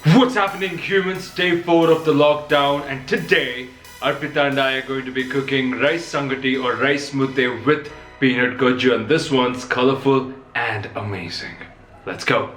What's happening, humans? Day 4 of the lockdown, and today Arpita and I are going to be cooking rice sangati or rice mudde with peanut gojju, and this one's colorful and amazing. Let's go.